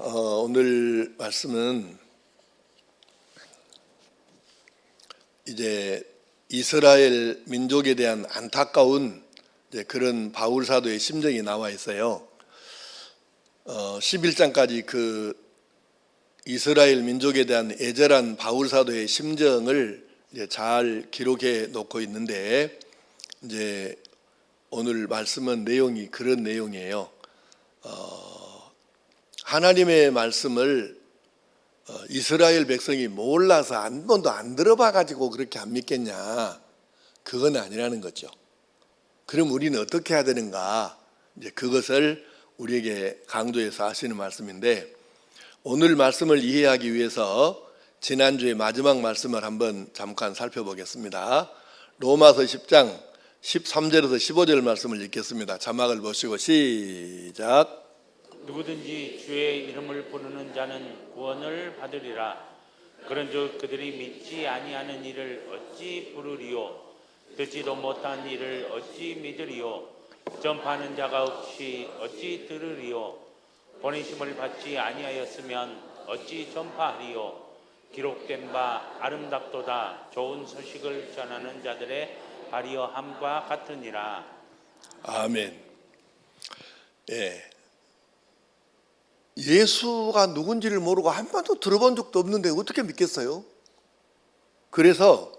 오늘 말씀은 이제 이스라엘 민족에 대한 안타까운 그런 바울 사도의 심정이 나와 있어요. 11장까지 그 이스라엘 민족에 대한 애절한 바울 사도의 심정을 이제 잘 기록해 놓고 있는데, 이제 오늘 말씀은 내용이 그런 내용이에요. 하나님의 말씀을 이스라엘 백성이 몰라서 한 번도 안 들어봐 가지고 그렇게 안 믿겠냐, 그건 아니라는 거죠. 그럼 우리는 어떻게 해야 되는가, 이제 그것을 우리에게 강조해서 하시는 말씀인데, 오늘 말씀을 이해하기 위해서 지난주에 마지막 말씀을 한번 잠깐 살펴보겠습니다. 로마서 10장 13절에서 15절 말씀을 읽겠습니다. 자막을 보시고 시작. 누구든지 주의 이름을 부르는 자는 구원을 받으리라. 그런즉 그들이 믿지 아니하는 이를 어찌 부르리요? 듣지도 못한 이를 어찌 믿으리요? 전파하는 자가 없이 어찌 들으리요? 보내심을 받지 아니하였으면 어찌 전파하리요? 기록된 바 아름답도다 좋은 소식을 전하는 자들의 발이어함과 같으니라. 아멘. 예수가 누군지를 모르고 한 번도 들어본 적도 없는데 어떻게 믿겠어요? 그래서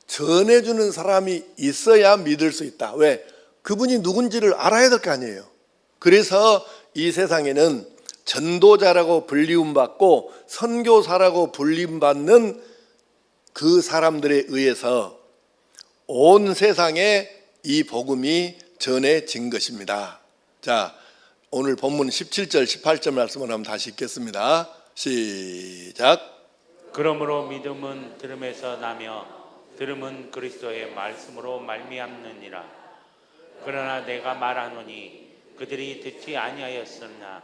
전해주는 사람이 있어야 믿을 수 있다. 왜? 그분이 누군지를 알아야 될 거 아니에요. 그래서 이 세상에는 전도자라고 불리움받고 선교사라고 불림받는 그 사람들에 의해서 온 세상에 이 복음이 전해진 것입니다. 자, 오늘 본문 17절 18절 말씀을 한번 다시 읽겠습니다. 시작. 그러므로 믿음은 들음에서 나며 들음은 그리스도의 말씀으로 말미암느니라. 그러나 내가 말하노니 그들이 듣지 아니하였으나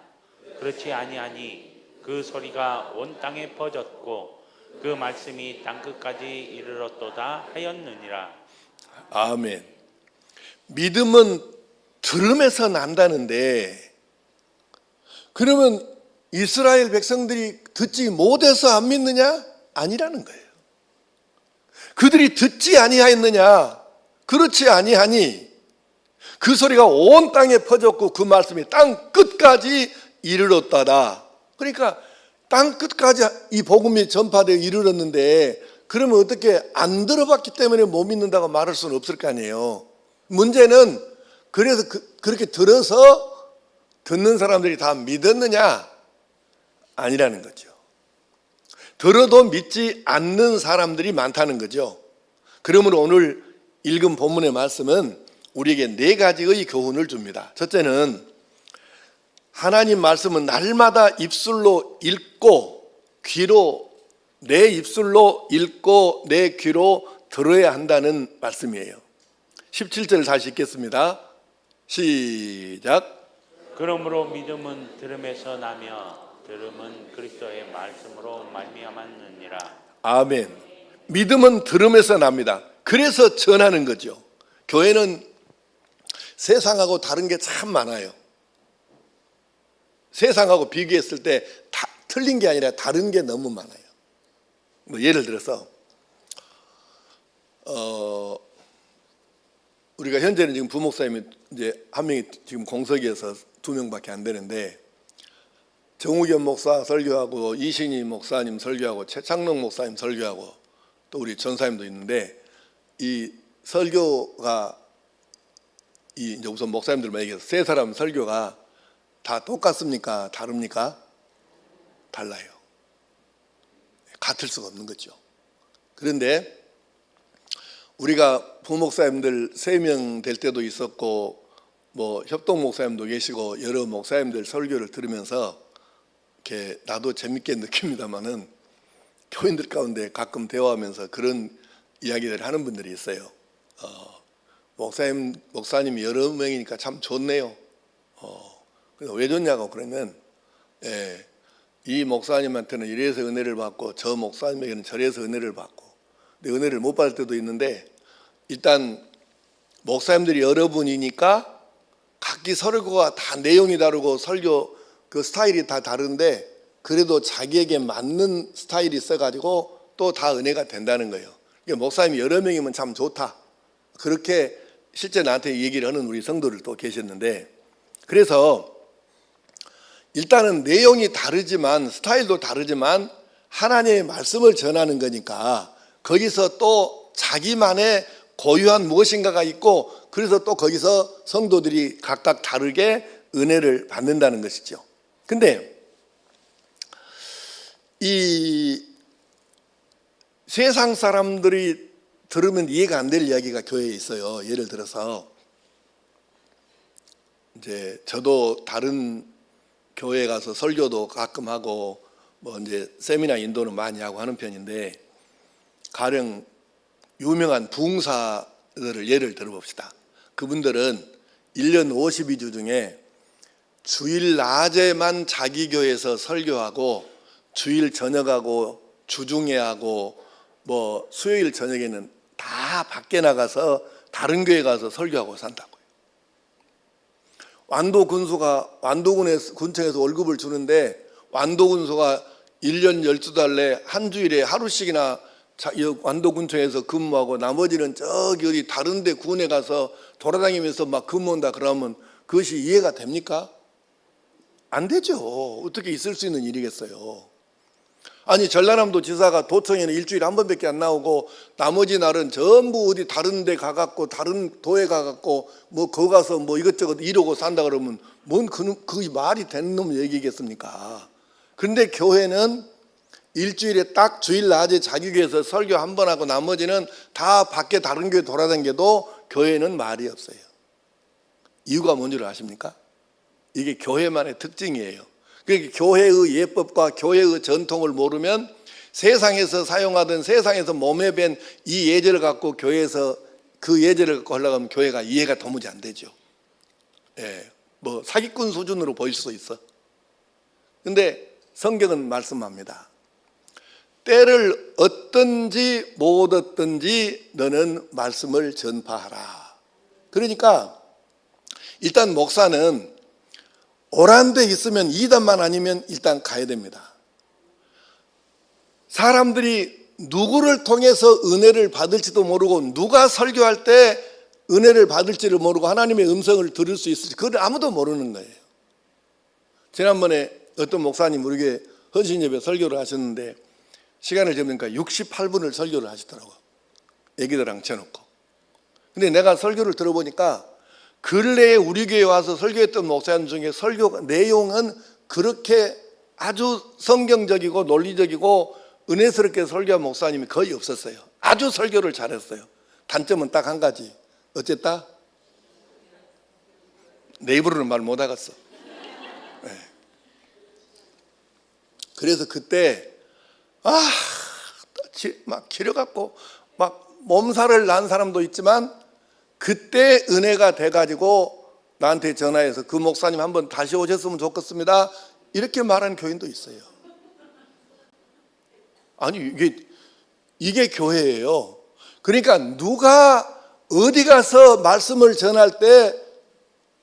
그렇지 아니하니 그 소리가 온 땅에 퍼졌고 그 말씀이 땅끝까지 이르렀도다 하였느니라. 아멘. 믿음은 들음에서 난다는데, 그러면 이스라엘 백성들이 듣지 못해서 안 믿느냐? 아니라는 거예요. 그들이 듣지 아니하였느냐? 그렇지 아니하니 그 소리가 온 땅에 퍼졌고 그 말씀이 땅 끝까지 이르렀다다. 그러니까 땅 끝까지 이 복음이 전파되어 이르렀는데, 그러면 어떻게 안 들어봤기 때문에 못 믿는다고 말할 수는 없을 거 아니에요. 문제는 그래서 그렇게 들어서 듣는 사람들이 다 믿었느냐? 아니라는 거죠. 들어도 믿지 않는 사람들이 많다는 거죠. 그러므로 오늘 읽은 본문의 말씀은 우리에게 네 가지의 교훈을 줍니다. 첫째는 하나님 말씀은 날마다 입술로 읽고 내 입술로 읽고 내 귀로 들어야 한다는 말씀이에요. 17절 다시 읽겠습니다. 시작. 그러므로 믿음은 들음에서 나며 들음은 그리스도의 말씀으로 말미암았느니라. 아멘. 믿음은 들음에서 납니다. 그래서 전하는 거죠. 교회는 세상하고 다른 게 참 많아요. 세상하고 비교했을 때 다 틀린 게 아니라 다른 게 너무 많아요. 뭐 예를 들어서 우리가 현재는 지금 부목사님이 이제 한 명이 지금 공석이어서 2명밖에 안 되는데, 정우겸 목사 설교하고 이신희 목사님 설교하고 최창록 목사님 설교하고 또 우리 전사님도 있는데, 이 설교가 이제 우선 목사님들만 얘기해서 세 사람 설교가 다 똑같습니까? 다릅니까? 달라요. 같을 수가 없는 거죠. 그런데 우리가 부목사님들 3명 될 때도 있었고, 뭐 협동 목사님도 계시고 여러 목사님들 설교를 들으면서 이렇게 나도 재밌게 느낍니다만은, 교인들 가운데 가끔 대화하면서 그런 이야기를 하는 분들이 있어요. 목사님이 여러 명이니까 참 좋네요. 그래서 왜 좋냐고 그러면, 이 목사님한테는 이래서 은혜를 받고 저 목사님에게는 저래서 은혜를 받고, 근데 은혜를 못 받을 때도 있는데, 일단 목사님들이 여러 분이니까 각기 설교가 다 내용이 다르고 설교 그 스타일이 다 다른데, 그래도 자기에게 맞는 스타일이 있어가지고 또 다 은혜가 된다는 거예요. 그러니까 목사님이 여러 명이면 참 좋다. 그렇게 실제 나한테 얘기를 하는 우리 성도들 또 계셨는데, 그래서 일단은 내용이 다르지만 스타일도 다르지만 하나님의 말씀을 전하는 거니까 거기서 또 자기만의 고유한 무엇인가가 있고, 그래서 또 거기서 성도들이 각각 다르게 은혜를 받는다는 것이죠. 근데 이 세상 사람들이 들으면 이해가 안 될 이야기가 교회에 있어요. 예를 들어서 이제 저도 다른 교회 가서 설교도 가끔 하고 뭐 이제 세미나 인도는 많이 하고 하는 편인데, 가령 유명한 부흥사들을 예를 들어봅시다. 그분들은 1년 52주 중에 주일 낮에만 자기 교회에서 설교하고 주일 저녁하고 주중에 하고 뭐 수요일 저녁에는 다 밖에 나가서 다른 교회 가서 설교하고 산다고요. 완도군청에서 월급을 주는데 완도군소가 1년 12달 내 한 주일에 하루씩이나 완도군청에서 근무하고 나머지는 저기 어디 다른 데 군에 가서 돌아다니면서 막 근무한다 그러면 그것이 이해가 됩니까? 안 되죠. 어떻게 있을 수 있는 일이겠어요. 아니 전라남도 지사가 도청에는 일주일에 한 번밖에 안 나오고 나머지 날은 전부 어디 다른 데 가갖고 다른 도에 가갖고 뭐 거기 가서 뭐 이것저것 이러고 산다 그러면 뭔 그 말이 되는 놈 얘기겠습니까? 그런데 교회는 일주일에 딱 주일 낮에 자기 교회에서 설교 한 번 하고 나머지는 다 밖에 다른 교회 돌아다녀도 교회는 말이 없어요. 이유가 뭔 줄 아십니까? 이게 교회만의 특징이에요. 그러니까 교회의 예법과 교회의 전통을 모르면 세상에서 사용하던 세상에서 몸에 밴 이 예절을 갖고 교회에서 그 예절을 갖고 하려고 하면 교회가 이해가 도무지 안 되죠. 예, 뭐 사기꾼 수준으로 보일 수 있어. 근데 성경은 말씀합니다. 때를 얻든지 못 얻든지 너는 말씀을 전파하라. 그러니까 일단 목사는 오란 데 있으면 이단만 아니면 일단 가야 됩니다. 사람들이 누구를 통해서 은혜를 받을지도 모르고 누가 설교할 때 은혜를 받을지를 모르고 하나님의 음성을 들을 수 있을지 그걸 아무도 모르는 거예요. 지난번에 어떤 목사님 우리 교회 헌신예배 설교를 하셨는데 시간을 재보니까 68분을 설교를 하시더라고요. 애기들 앉혀놓고. 근데 내가 설교를 들어보니까 근래에 우리 교회에 와서 설교했던 목사님 중에 설교 내용은 그렇게 아주 성경적이고 논리적이고 은혜스럽게 설교한 목사님이 거의 없었어요. 아주 설교를 잘했어요. 단점은 딱 한 가지. 어쨌다? 내 입으로는 말 못하겠어. 네. 그래서 그때 막 기려갖고 막 몸살을 난 사람도 있지만 그때 은혜가 돼가지고 나한테 전화해서 그 목사님 한번 다시 오셨으면 좋겠습니다. 이렇게 말하는 교인도 있어요. 아니 이게 교회예요. 그러니까 누가 어디 가서 말씀을 전할 때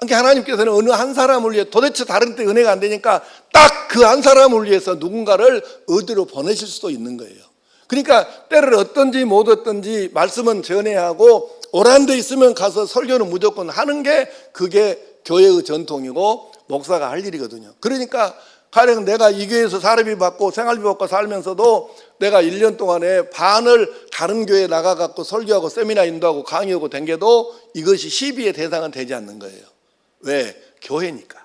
하나님께서는 어느 한 사람을 위해 도대체 다른 때 은혜가 안 되니까 딱 그 한 사람을 위해서 누군가를 어디로 보내실 수도 있는 거예요. 그러니까 때를 얻든지 못 얻든지 말씀은 전해야 하고 오란 데 있으면 가서 설교는 무조건 하는 게 그게 교회의 전통이고 목사가 할 일이거든요. 그러니까 가령 내가 이 교회에서 사례비 받고 생활비 받고 살면서도 내가 1년 동안에 반을 다른 교회에 나가갖고 설교하고 세미나 인도하고 강의하고 댕겨도 이것이 시비의 대상은 되지 않는 거예요. 왜? 교회니까.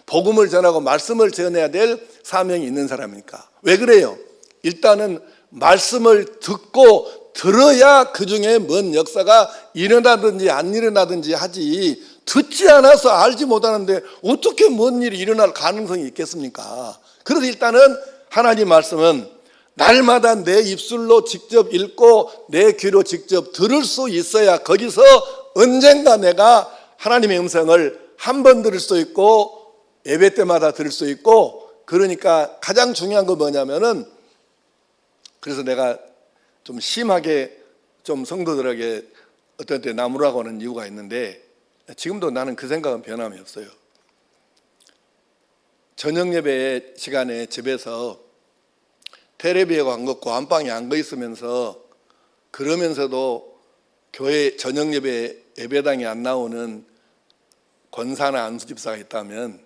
복음을 전하고 말씀을 전해야 될 사명이 있는 사람이니까. 왜 그래요? 일단은 말씀을 듣고 들어야 그 중에 뭔 역사가 일어나든지 안 일어나든지 하지, 듣지 않아서 알지 못하는데 어떻게 뭔 일이 일어날 가능성이 있겠습니까? 그래서 일단은 하나님 말씀은 날마다 내 입술로 직접 읽고 내 귀로 직접 들을 수 있어야 거기서 언젠가 내가 하나님의 음성을 한 번 들을 수 있고 예배 때마다 들을 수 있고, 그러니까 가장 중요한 건 뭐냐면은, 그래서 내가 좀 심하게 좀 성도들에게 어떤 때 나무라고 하는 이유가 있는데 지금도 나는 그 생각은 변함이 없어요. 저녁 예배 시간에 집에서 테레비에 안 걷고 안방에 안 거 있으면서 그러면서도 교회 저녁 예배당에 안 나오는 권사나 안수집사가 있다면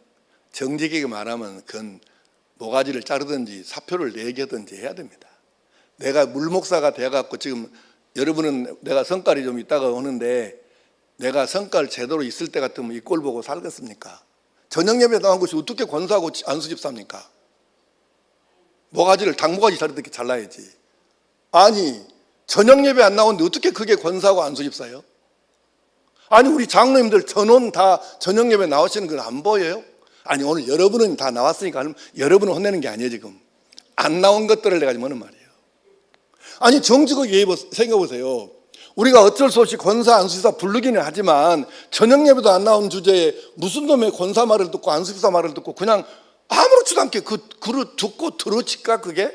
정직하게 말하면 그건 모가지를 자르든지 사표를 내게든지 해야 됩니다. 내가 물목사가 돼갖고 지금 여러분은 내가 성깔이 좀 있다가 오는데 내가 성깔 제대로 있을 때 같으면 이 꼴 보고 살겠습니까? 저녁 예배 나온 것이 어떻게 권사하고 안수집사입니까? 모가지를 닭모가지 자르듯이 잘라야지. 아니 저녁 예배 안 나오는데 어떻게 그게 권사하고 안수집사예요? 아니 우리 장로님들 전원 다 저녁 예배 나오시는 건 안 보여요? 아니 오늘 여러분은 다 나왔으니까 여러분을 혼내는 게 아니에요. 지금 안 나온 것들을 내가 지금 하는 말이에요. 아니 정직하게 생각해보세요. 우리가 어쩔 수 없이 권사 안수집사 부르기는 하지만 저녁 예배도 안 나온 주제에 무슨 놈의 권사 말을 듣고 안수집사 말을 듣고 그냥 아무렇지도 않게 그를 듣고 들어칠까 그게?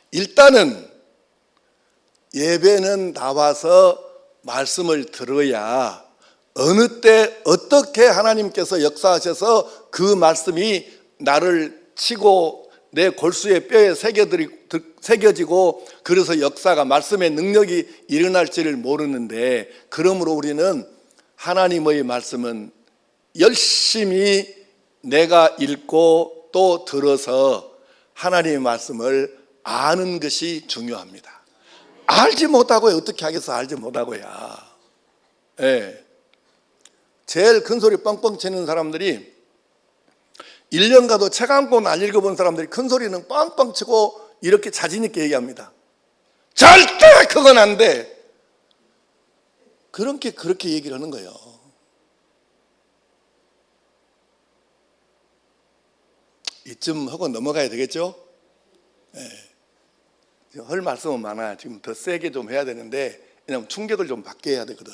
일단은 예배는 나와서 말씀을 들어야 어느 때 어떻게 하나님께서 역사하셔서 그 말씀이 나를 치고 내 골수의 뼈에 새겨지고 그래서 역사가 말씀의 능력이 일어날지를 모르는데, 그러므로 우리는 하나님의 말씀은 열심히 내가 읽고 또 들어서 하나님의 말씀을 아는 것이 중요합니다. 알지 못하고 어떻게 하겠어? 알지 못하고야. 예. 제일 큰 소리 뻥뻥 치는 사람들이 1년 가도 책 한 권 안 읽어본 사람들이 큰 소리는 뻥뻥 치고 이렇게 자신 있게 얘기합니다. 절대 그건 안 돼. 그렇게 얘기를 하는 거예요. 이쯤 하고 넘어가야 되겠죠? 네. 할 말씀은 많아요. 지금 더 세게 좀 해야 되는데, 왜냐하면 충격을 좀 받게 해야 되거든.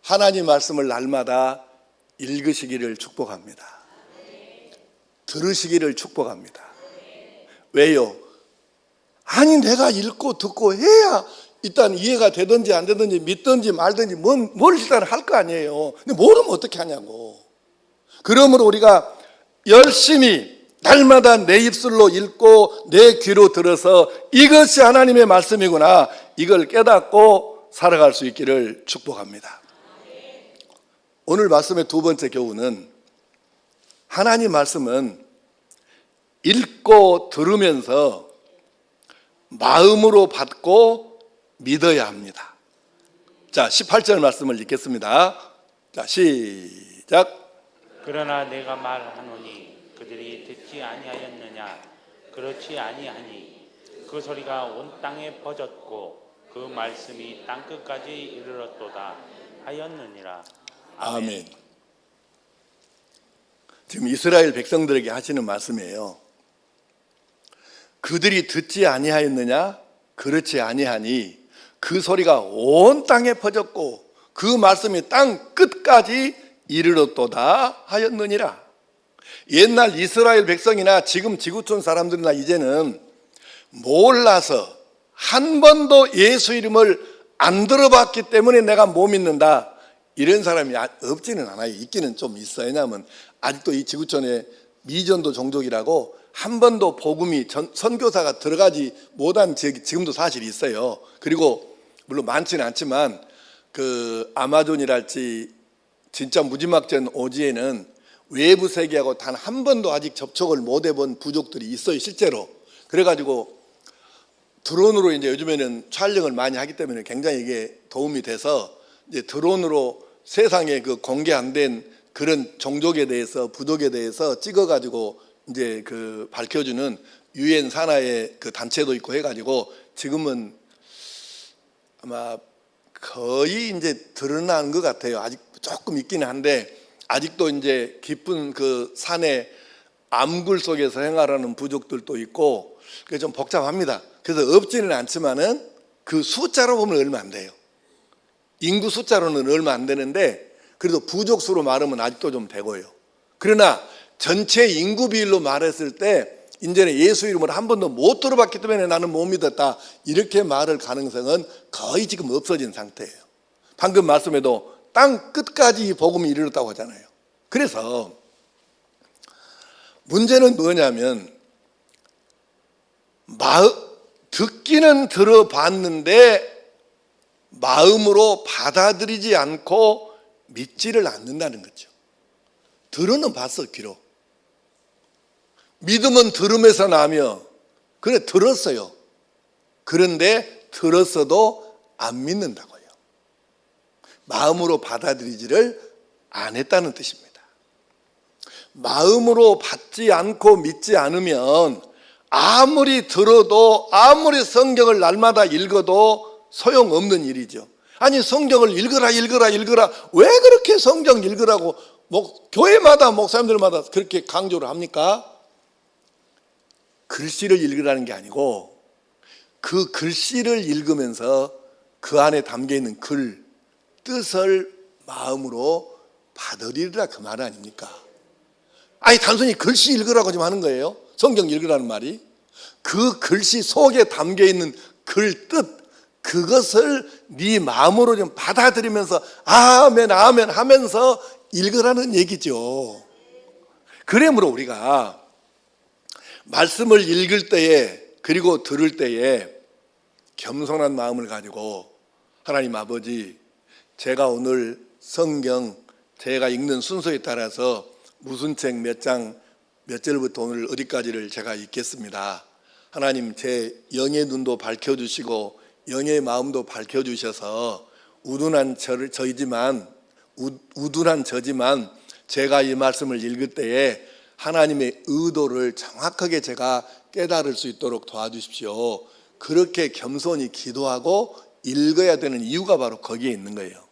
하나님 말씀을 날마다 읽으시기를 축복합니다. 들으시기를 축복합니다. 왜요? 아니 내가 읽고 듣고 해야 일단 이해가 되든지 안 되든지 믿든지 말든지 뭘 일단 할 거 아니에요. 근데 모르면 어떻게 하냐고. 그러므로 우리가 열심히 날마다 내 입술로 읽고 내 귀로 들어서 이것이 하나님의 말씀이구나, 이걸 깨닫고 살아갈 수 있기를 축복합니다. 오늘 말씀의 두 번째 교훈은, 하나님 말씀은 읽고 들으면서 마음으로 받고 믿어야 합니다. 자, 18절 말씀을 읽겠습니다. 자, 시작. 그러나 내가 말하노니 그들이 듣지 아니하였느냐? 그렇지 아니하니 그 소리가 온 땅에 퍼졌고 그 말씀이 땅 끝까지 이르렀도다 하였느니라. 아멘. 지금 이스라엘 백성들에게 하시는 말씀이에요. 그들이 듣지 아니하였느냐? 그렇지 아니하니 그 소리가 온 땅에 퍼졌고 그 말씀이 땅 끝까지 이르렀도다 하였느니라. 옛날 이스라엘 백성이나 지금 지구촌 사람들이나 이제는 몰라서 한 번도 예수 이름을 안 들어봤기 때문에 내가 못 믿는다, 이런 사람이 없지는 않아요. 있기는 좀 있어요. 왜냐하면 아직도 이 지구촌에 미전도 종족이라고 한 번도 복음이 선교사가 들어가지 못한 지역이 지금도 사실 있어요. 그리고 물론 많지는 않지만 그 아마존이랄지 진짜 무지막지한 오지에는 외부 세계하고 단 한 번도 아직 접촉을 못 해본 부족들이 있어요, 실제로. 그래가지고 드론으로 이제 요즘에는 촬영을 많이 하기 때문에 굉장히 이게 도움이 돼서 이제 드론으로 세상에 그 공개 안 된 그런 종족에 대해서, 부족에 대해서 찍어가지고 이제 그 밝혀주는 유엔 산하의 그 단체도 있고 해가지고 지금은 아마 거의 이제 드러난 것 같아요. 아직 조금 있기는 한데 아직도 이제 깊은 그 산의 암굴 속에서 행하라는 부족들도 있고, 그게 좀 복잡합니다. 그래서 없지는 않지만은 그 숫자로 보면 얼마 안 돼요. 인구 숫자로는 얼마 안 되는데 그래도 부족 수로 말하면 아직도 좀 되고요. 그러나 전체 인구 비율로 말했을 때 이제는 예수 이름을 한 번도 못 들어봤기 때문에 나는 못 믿었다, 이렇게 말할 가능성은 거의 지금 없어진 상태예요. 방금 말씀에도 땅 끝까지 이 복음이 이르렀다고 하잖아요. 그래서 문제는 뭐냐면 듣기는 들어봤는데 마음으로 받아들이지 않고 믿지를 않는다는 거죠. 들어는 봤어, 귀로. 믿음은 들음에서 나며, 그래 들었어요. 그런데 들었어도 안 믿는다고요. 마음으로 받아들이지를 안 했다는 뜻입니다. 마음으로 받지 않고 믿지 않으면 아무리 들어도, 아무리 성경을 날마다 읽어도 소용없는 일이죠. 아니, 성경을 읽어라 왜 그렇게 성경 읽으라고 교회마다 목사님들마다 그렇게 강조를 합니까? 글씨를 읽으라는 게 아니고 그 글씨를 읽으면서 그 안에 담겨있는 글, 뜻을 마음으로 받아들이라, 그 말 아닙니까? 아니, 단순히 글씨 읽으라고 지금 하는 거예요. 성경 읽으라는 말이. 그 글씨 속에 담겨있는 글, 뜻, 그것을 네 마음으로 좀 받아들이면서 아멘 아멘 하면서 읽으라는 얘기죠. 그러므로 우리가 말씀을 읽을 때에, 그리고 들을 때에 겸손한 마음을 가지고 하나님 아버지, 제가 오늘 성경 제가 읽는 순서에 따라서 무슨 책 몇 장 몇 절부터 오늘 어디까지를 제가 읽겠습니다. 하나님, 제 영의 눈도 밝혀주시고 영의 마음도 밝혀주셔서 우둔한 저지만 제가 이 말씀을 읽을 때에 하나님의 의도를 정확하게 제가 깨달을 수 있도록 도와주십시오. 그렇게 겸손히 기도하고 읽어야 되는 이유가 바로 거기에 있는 거예요.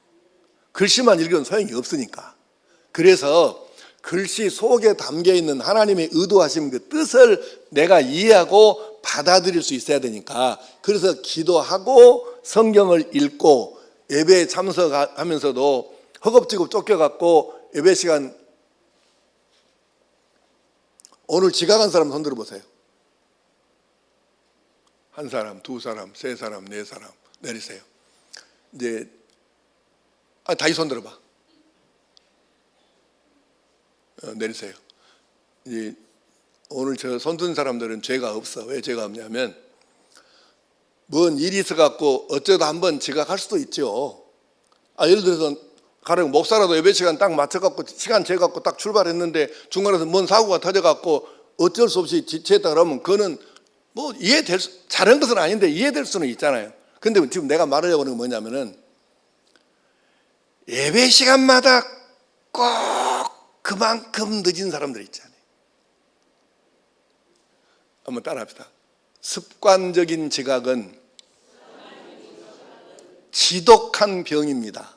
글씨만 읽으면 소용이 없으니까. 그래서 글씨 속에 담겨있는 하나님의 의도하신 그 뜻을 내가 이해하고 받아들일 수 있어야 되니까, 그래서 기도하고 성경을 읽고 예배에 참석하면서도 허겁지겁 쫓겨갖고 예배 시간, 오늘 지각한 사람 손 들어보세요. 한 사람, 두 사람, 세 사람, 네 사람 내리세요. 이제 다시 손 들어봐. 내리세요. 이제 오늘 저 손 든 사람들은 죄가 없어. 왜 죄가 없냐면 뭔 일이 있어갖고 어쩌다 한번 지각할 수도 있죠. 예를 들어서 가령 목사라도 예배 시간 딱 맞춰갖고 시간 재갖고 딱 출발했는데 중간에서 뭔 사고가 터져갖고 어쩔 수 없이 지체했다 그러면 그거는 뭐 잘한 것은 아닌데 이해될 수는 있잖아요. 근데 지금 내가 말하려고 하는 건 뭐냐면은 예배 시간마다 꼭 그만큼 늦은 사람들 있잖아요. 한번 따라합시다. 습관적인 지각은 지독한 병입니다.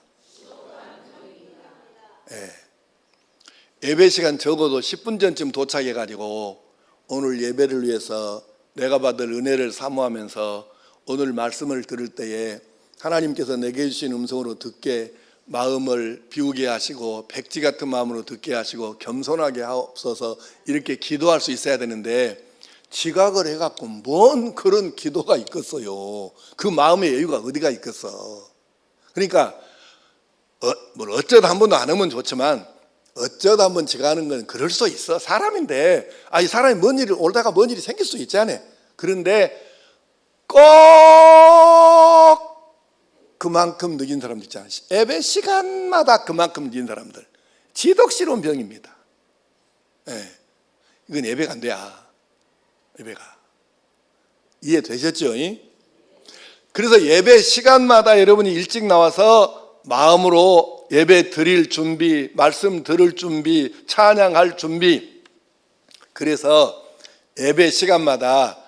예배 시간 적어도 10분 전쯤 도착해가지고 오늘 예배를 위해서 내가 받을 은혜를 사모하면서 오늘 말씀을 들을 때에 하나님께서 내게 주신 음성으로 듣게 마음을 비우게 하시고 백지 같은 마음으로 듣게 하시고 겸손하게 하옵소서, 이렇게 기도할 수 있어야 되는데 지각을 해갖고 뭔 그런 기도가 있겠어요. 그 마음의 여유가 어디가 있겠어. 그러니까 뭘 어쩌다 한 번도 안 하면 좋지만 어쩌다 한 번 지각하는 건 그럴 수 있어. 사람인데 이 사람이 뭔 일이 올다가 뭔 일이 생길 수 있잖아요. 그런데 꼭 그만큼 늦은 사람들 있잖아요. 예배 시간마다 그만큼 늦은 사람들, 지독스러운 병입니다. 이건 예배가 안 돼야. 예배가 이해되셨죠? 그래서 예배 시간마다 여러분이 일찍 나와서 마음으로 예배 드릴 준비, 말씀 들을 준비, 찬양할 준비, 그래서 예배 시간마다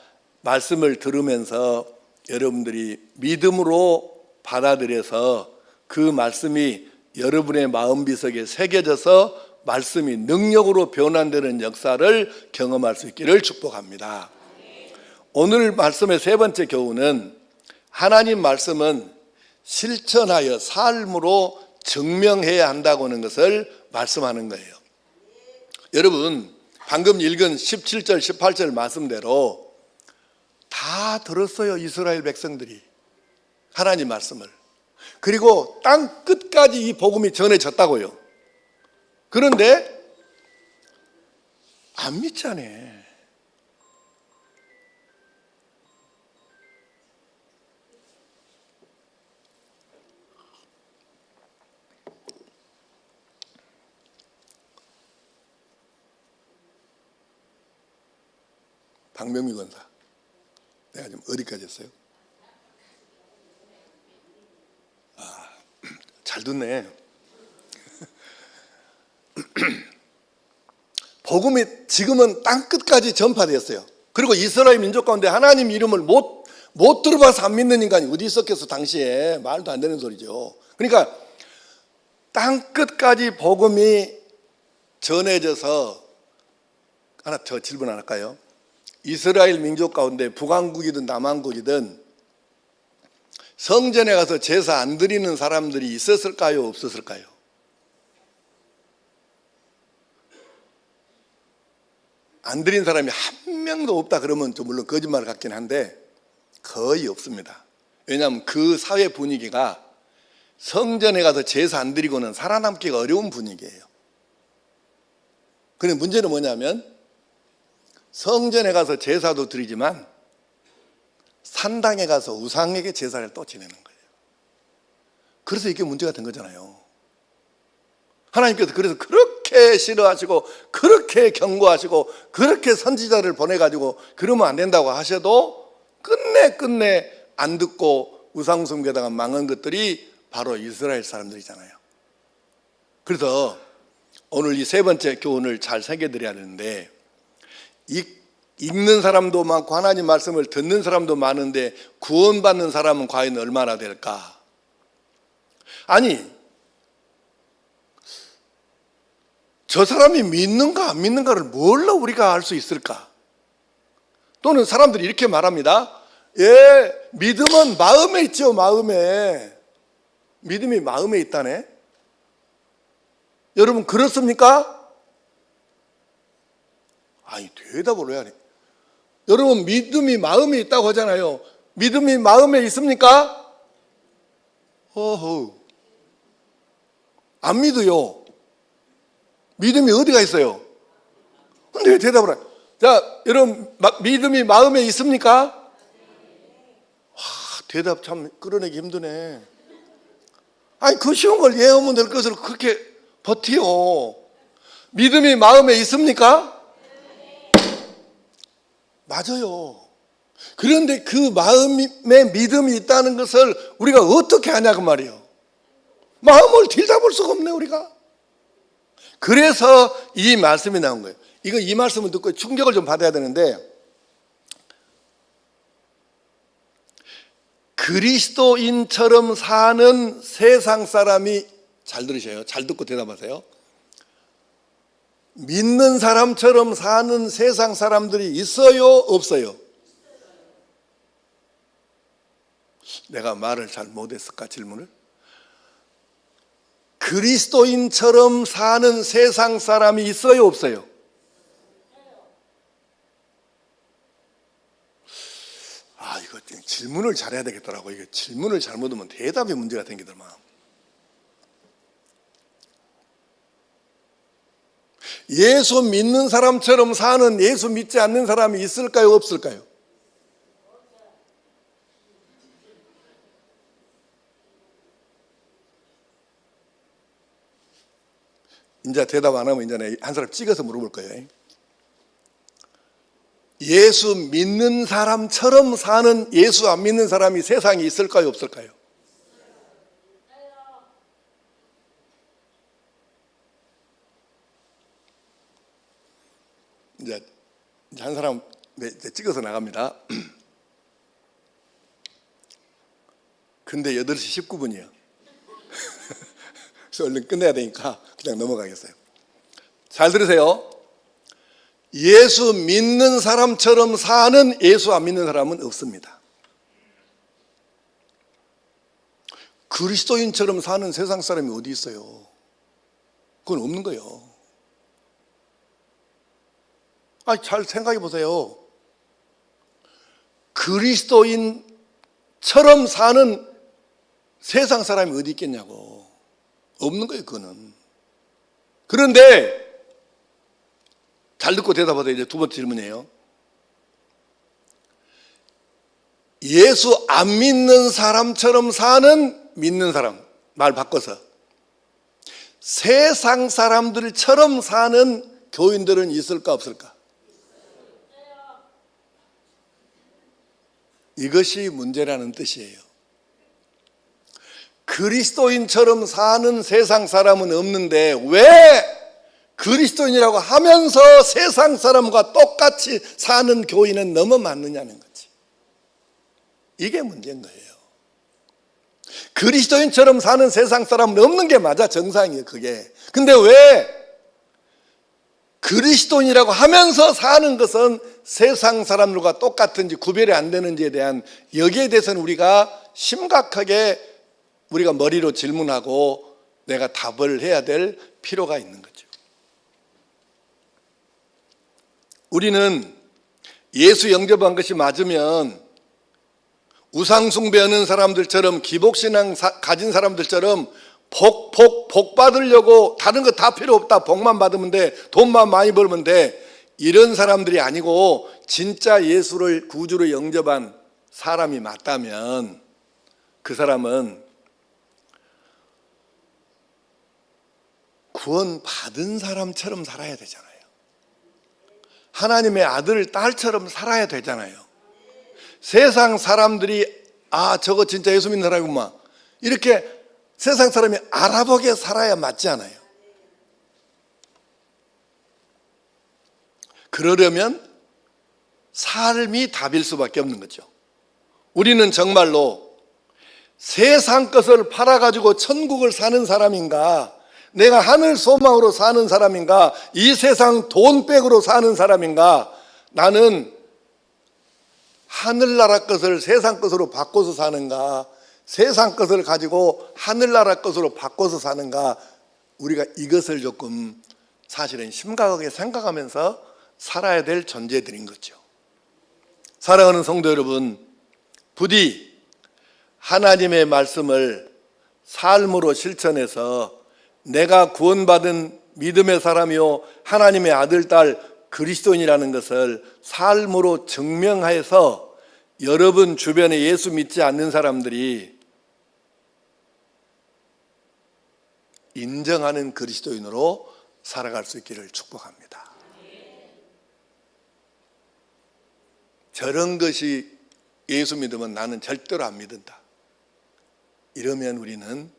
말씀을 들으면서 여러분들이 믿음으로 받아들여서 그 말씀이 여러분의 마음비석에 새겨져서 말씀이 능력으로 변환되는 역사를 경험할 수 있기를 축복합니다. 오늘 말씀의 세 번째 교훈은 하나님 말씀은 실천하여 삶으로 증명해야 한다고 하는 것을 말씀하는 거예요. 여러분, 방금 읽은 17절 18절 말씀대로 다 들었어요. 이스라엘 백성들이 하나님 말씀을. 그리고 땅 끝까지 이 복음이 전해졌다고요. 그런데 안 믿잖아. 박명미 권사, 내가 지금 어디까지 했어요? 잘 듣네. 복음이 지금은 땅끝까지 전파되었어요. 그리고 이스라엘 민족 가운데 하나님 이름을 못 들어봐서 안 믿는 인간이 어디 있었겠어. 당시에 말도 안 되는 소리죠. 그러니까 땅끝까지 복음이 전해져서, 하나 더 질문 안 할까요? 이스라엘 민족 가운데 북왕국이든 남왕국이든 성전에 가서 제사 안 드리는 사람들이 있었을까요? 없었을까요? 안 드린 사람이 한 명도 없다 그러면 좀 물론 거짓말 같긴 한데 거의 없습니다. 왜냐하면 그 사회 분위기가 성전에 가서 제사 안 드리고는 살아남기가 어려운 분위기예요. 그런데 문제는 뭐냐면 성전에 가서 제사도 드리지만 산당에 가서 우상에게 제사를 또 지내는 거예요. 그래서 이게 문제가 된 거잖아요. 하나님께서 그래서 그렇게 싫어하시고 그렇게 경고하시고 그렇게 선지자를 보내가지고 그러면 안 된다고 하셔도 끝내 안 듣고 우상 숭배다가 망한 것들이 바로 이스라엘 사람들이잖아요. 그래서 오늘 이 세 번째 교훈을 잘 새겨드려야 되는데, 읽는 사람도 많고 하나님 말씀을 듣는 사람도 많은데 구원받는 사람은 과연 얼마나 될까? 아니, 저 사람이 믿는가 안 믿는가를 뭘로 우리가 알 수 있을까? 또는 사람들이 이렇게 말합니다. 예, 믿음은 마음에 있죠. 마음에. 믿음이 마음에 있다네. 여러분 그렇습니까? 아니, 대답을 왜 하니? 여러분 믿음이 마음에 있다고 하잖아요. 믿음이 마음에 있습니까? 어허, 안 믿어요. 믿음이 어디가 있어요? 근데 왜 대답을 해? 자, 여러분 믿음이 마음에 있습니까? 대답 참 끌어내기 힘드네. 아니, 그 쉬운 걸 예하면 될 것을 그렇게 버텨. 믿음이 마음에 있습니까? 맞아요. 그런데 그 마음에 믿음이 있다는 것을 우리가 어떻게 하냐 그 말이에요. 마음을 들여다볼 수가 없네 우리가. 그래서 이 말씀이 나온 거예요. 이 말씀을 듣고 충격을 좀 받아야 되는데, 그리스도인처럼 사는 세상 사람이, 잘 들으셔요. 잘 듣고 대답하세요. 믿는 사람처럼 사는 세상 사람들이 있어요? 없어요? 내가 말을 잘 못했을까 질문을? 그리스도인처럼 사는 세상 사람이 있어요? 없어요? 이거 질문을 잘해야 되겠더라고. 이게 질문을 잘못하면 대답에 문제가 생기더만. 예수 믿는 사람처럼 사는 예수 믿지 않는 사람이 있을까요? 없을까요? 이제 대답 안 하면 이제 한 사람 찍어서 물어볼 거예요. 예수 믿는 사람처럼 사는 예수 안 믿는 사람이 세상에 있을까요? 없을까요? 이제 한 사람 찍어서 나갑니다. 근데 8시 19분이에요. 그래서 얼른 끝내야 되니까 그냥 넘어가겠어요. 잘 들으세요. 예수 믿는 사람처럼 사는 예수 안 믿는 사람은 없습니다. 그리스도인처럼 사는 세상 사람이 어디 있어요? 그건 없는 거예요. 잘 생각해 보세요. 그리스도인처럼 사는 세상 사람이 어디 있겠냐고. 없는 거예요, 그거는. 그런데 잘 듣고 대답하세요. 이제 두 번째 질문이에요. 예수 안 믿는 사람처럼 사는 믿는 사람, 말 바꿔서 세상 사람들처럼 사는 교인들은 있을까 없을까? 이것이 문제라는 뜻이에요. 그리스도인처럼 사는 세상 사람은 없는데 왜 그리스도인이라고 하면서 세상 사람과 똑같이 사는 교인은 너무 많느냐는 거지. 이게 문제인 거예요. 그리스도인처럼 사는 세상 사람은 없는 게 맞아, 정상이에요, 그게. 근데 왜 그리스도인이라고 하면서 사는 것은 세상 사람들과 똑같은지 구별이 안 되는지에 대한, 여기에 대해서는 우리가 심각하게 우리가 머리로 질문하고 내가 답을 해야 될 필요가 있는 거죠. 우리는 예수 영접한 것이 맞으면 우상 숭배하는 사람들처럼, 기복신앙 가진 사람들처럼 복 받으려고 다른 거 다 필요 없다, 복만 받으면 돼, 돈만 많이 벌면 돼, 이런 사람들이 아니고 진짜 예수를 구주로 영접한 사람이 맞다면 그 사람은 구원 받은 사람처럼 살아야 되잖아요. 하나님의 아들, 딸처럼 살아야 되잖아요. 세상 사람들이 저거 진짜 예수 믿는 사람이구만, 이렇게 세상 사람이 알아보게 살아야 맞지 않아요? 그러려면 삶이 답일 수밖에 없는 거죠. 우리는 정말로 세상 것을 팔아가지고 천국을 사는 사람인가, 내가 하늘 소망으로 사는 사람인가, 이 세상 돈백으로 사는 사람인가, 나는 하늘나라 것을 세상 것으로 바꿔서 사는가, 세상 것을 가지고 하늘나라 것으로 바꿔서 사는가, 우리가 이것을 조금 사실은 심각하게 생각하면서 살아야 될 존재들인 거죠. 사랑하는 성도 여러분, 부디 하나님의 말씀을 삶으로 실천해서 내가 구원받은 믿음의 사람이요 하나님의 아들, 딸, 그리스도인이라는 것을 삶으로 증명해서 여러분 주변에 예수 믿지 않는 사람들이 인정하는 그리스도인으로 살아갈 수 있기를 축복합니다. 저런 것이 예수 믿으면 나는 절대로 안 믿는다, 이러면 우리는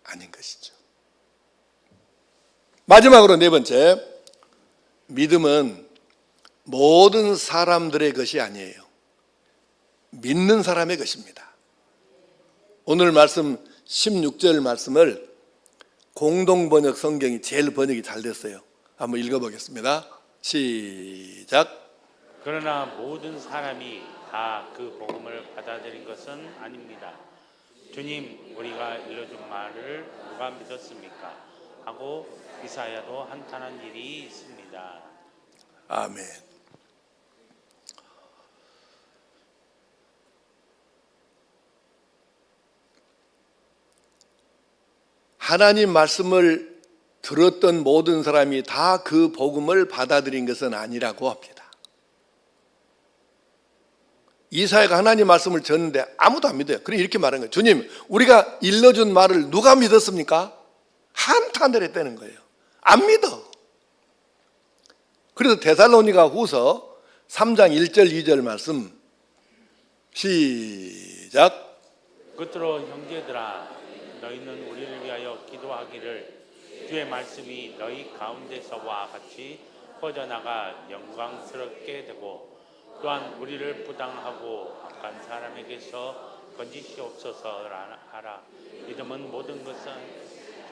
아닌 것이죠. 마지막으로 네 번째, 믿음은 모든 사람들의 것이 아니에요. 믿는 사람의 것입니다. 오늘 말씀 16절 말씀을 공동번역 성경이 제일 번역이 잘 됐어요. 한번 읽어보겠습니다. 시작. 그러나 모든 사람이 다 그 복음을 받아들인 것은 아닙니다. 주님, 우리가 일러준 말을 누가 믿었습니까? 하고 이사야도 한탄한 일이 있습니다. 아멘. 하나님 말씀을 들었던 모든 사람이 다 그 복음을 받아들인 것은 아니라고 합니다. 이사야가 하나님 말씀을 전했는데 아무도 안 믿어요. 그래 이렇게 말한 거예요. 주님, 우리가 일러준 말을 누가 믿었습니까? 한탄을 했다는 거예요. 안 믿어. 그래서 데살로니가 후서 3장 1절 2절 말씀 시작. 끝으로 형제들아, 너희는 우리를 위하여 기도하기를, 주의 말씀이 너희 가운데서와 같이 퍼져나가 영광스럽게 되고, 또한 우리를 부당하고 악한 사람에게서 건지시옵소서 하라. 믿음은 모든 것은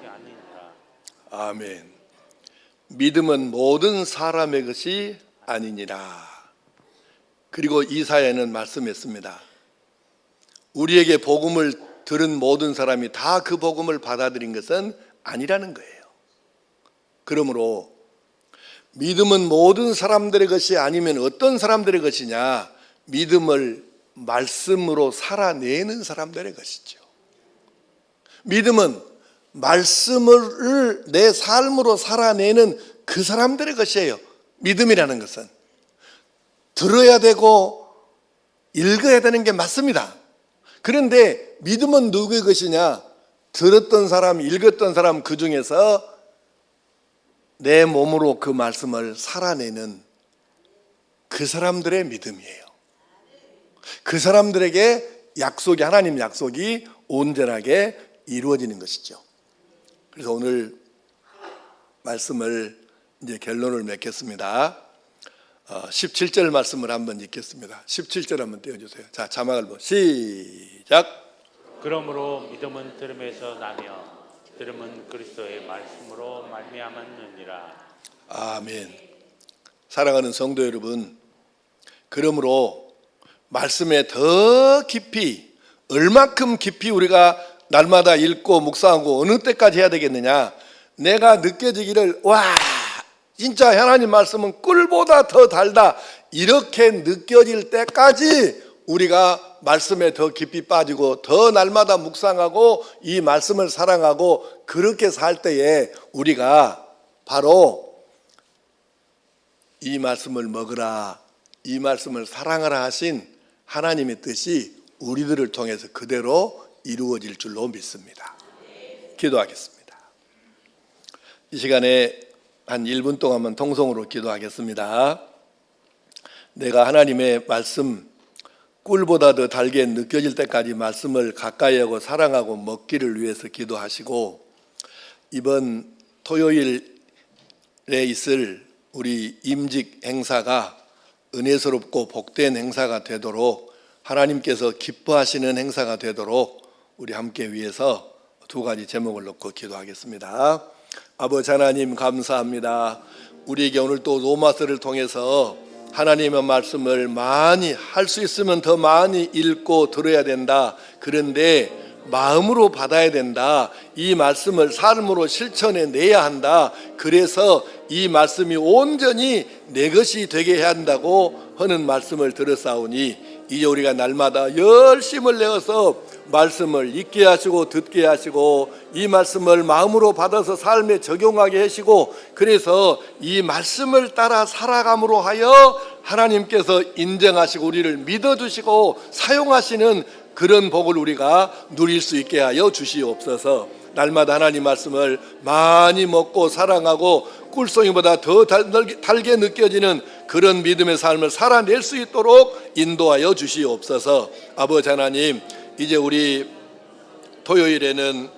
아니니라. 아멘. 믿음은 모든 사람의 것이 아니니라. 그리고 이사야는 말씀했습니다. 우리에게 복음을 들은 모든 사람이 다 그 복음을 받아들인 것은 아니라는 거예요. 그러므로 믿음은 모든 사람들의 것이 아니면 어떤 사람들의 것이냐? 믿음을 말씀으로 살아내는 사람들의 것이죠. 믿음은 말씀을 내 삶으로 살아내는 그 사람들의 것이에요. 믿음이라는 것은 들어야 되고 읽어야 되는 게 맞습니다. 그런데 믿음은 누구의 것이냐? 들었던 사람, 읽었던 사람 그 중에서 내 몸으로 그 말씀을 살아내는 그 사람들의 믿음이에요. 그 사람들에게 약속이, 하나님 약속이 온전하게 이루어지는 것이죠. 그래서 오늘 말씀을 이제 결론을 맺겠습니다. 17절 말씀을 한번 읽겠습니다. 17절 한번 띄워주세요. 자, 자막을 시작. 그러므로 믿음은 들음에서 나며 들음은 그리스도의 말씀으로 말미암았느니라. 아멘. 사랑하는 성도 여러분, 그러므로 말씀에 더 깊이, 얼마큼 깊이 우리가 날마다 읽고 묵상하고 어느 때까지 해야 되겠느냐? 내가 느껴지기를, 와, 진짜 하나님 말씀은 꿀보다 더 달다, 이렇게 느껴질 때까지 우리가 말씀에 더 깊이 빠지고 더 날마다 묵상하고 이 말씀을 사랑하고 그렇게 살 때에 우리가 바로 이 말씀을 먹으라, 이 말씀을 사랑하라 하신 하나님의 뜻이 우리들을 통해서 그대로 이루어질 줄로 믿습니다. 기도하겠습니다. 이 시간에 한 1분 동안만 통성으로 기도하겠습니다. 내가 하나님의 말씀 꿀보다 더 달게 느껴질 때까지 말씀을 가까이 하고 사랑하고 먹기를 위해서 기도하시고, 이번 토요일에 있을 우리 임직 행사가 은혜스럽고 복된 행사가 되도록, 하나님께서 기뻐하시는 행사가 되도록 우리 함께 위해서 두 가지 제목을 놓고 기도하겠습니다. 아버지 하나님, 감사합니다. 우리에게 오늘 또 로마서를 통해서 하나님의 말씀을 많이, 할 수 있으면 더 많이 읽고 들어야 된다. 그런데 마음으로 받아야 된다. 이 말씀을 삶으로 실천해 내야 한다. 그래서 이 말씀이 온전히 내 것이 되게 해야 한다고 하는 말씀을 들었사오니, 이제 우리가 날마다 열심을 내어서 말씀을 읽게 하시고 듣게 하시고 이 말씀을 마음으로 받아서 삶에 적용하게 하시고, 그래서 이 말씀을 따라 살아감으로 하여 하나님께서 인정하시고 우리를 믿어주시고 사용하시는 그런 복을 우리가 누릴 수 있게 하여 주시옵소서. 날마다 하나님 말씀을 많이 먹고 사랑하고 꿀송이보다 더 달게 느껴지는 그런 믿음의 삶을 살아낼 수 있도록 인도하여 주시옵소서. 아버지 하나님, 이제 우리 토요일에는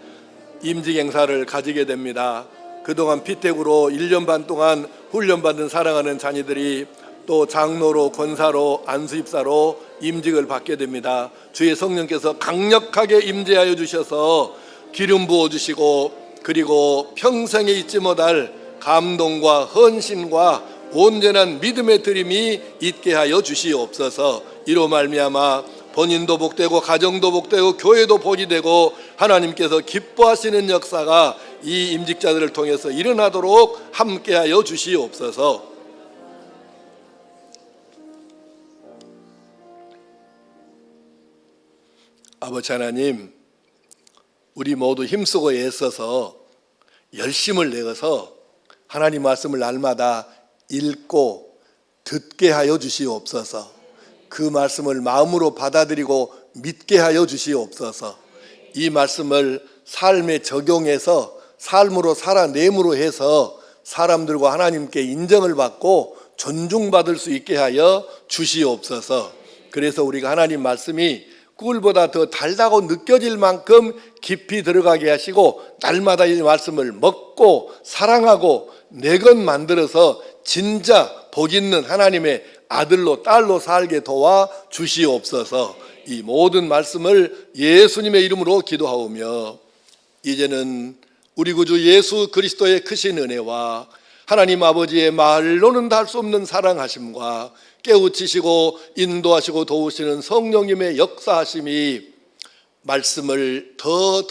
임직 행사를 가지게 됩니다. 그동안 피택으로 1년 반 동안 훈련받은 사랑하는 자녀들이 또 장로로, 권사로, 안수입사로 임직을 받게 됩니다. 주의 성령께서 강력하게 임재하여 주셔서 기름 부어주시고, 그리고 평생에 잊지 못할 감동과 헌신과 온전한 믿음의 드림이 있게 하여 주시옵소서. 이로 말미암아 본인도 복되고 가정도 복되고 교회도 복이 되고 하나님께서 기뻐하시는 역사가 이 임직자들을 통해서 일어나도록 함께하여 주시옵소서. 아버지 하나님, 우리 모두 힘쓰고 애써서 열심을 내어서 하나님 말씀을 날마다 읽고 듣게 하여 주시옵소서. 그 말씀을 마음으로 받아들이고 믿게 하여 주시옵소서. 이 말씀을 삶에 적용해서 삶으로 살아내므로 해서 사람들과 하나님께 인정을 받고 존중받을 수 있게 하여 주시옵소서. 그래서 우리가 하나님 말씀이 꿀보다 더 달다고 느껴질 만큼 깊이 들어가게 하시고 날마다 이 말씀을 먹고 사랑하고 내 것 만들어서 진짜 복 있는 하나님의 아들로 딸로 살게 도와 주시옵소서. 이 모든 말씀을 예수님의 이름으로 기도하오며, 이제는 우리 구주 예수 그리스도의 크신 은혜와 하나님 아버지의 말로는 다 할 수 없는 사랑하심과 깨우치시고 인도하시고 도우시는 성령님의 역사하심이 말씀을 더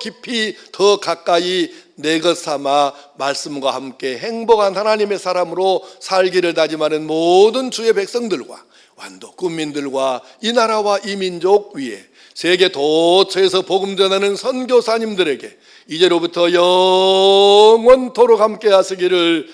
깊이 더 가까이 내 것 삼아 말씀과 함께 행복한 하나님의 사람으로 살기를 다짐하는 모든 주의 백성들과 완도 국민들과 이 나라와 이 민족 위에 세계 도처에서 복음 전하는 선교사님들에게 이제로부터 영원토록 함께 하시기를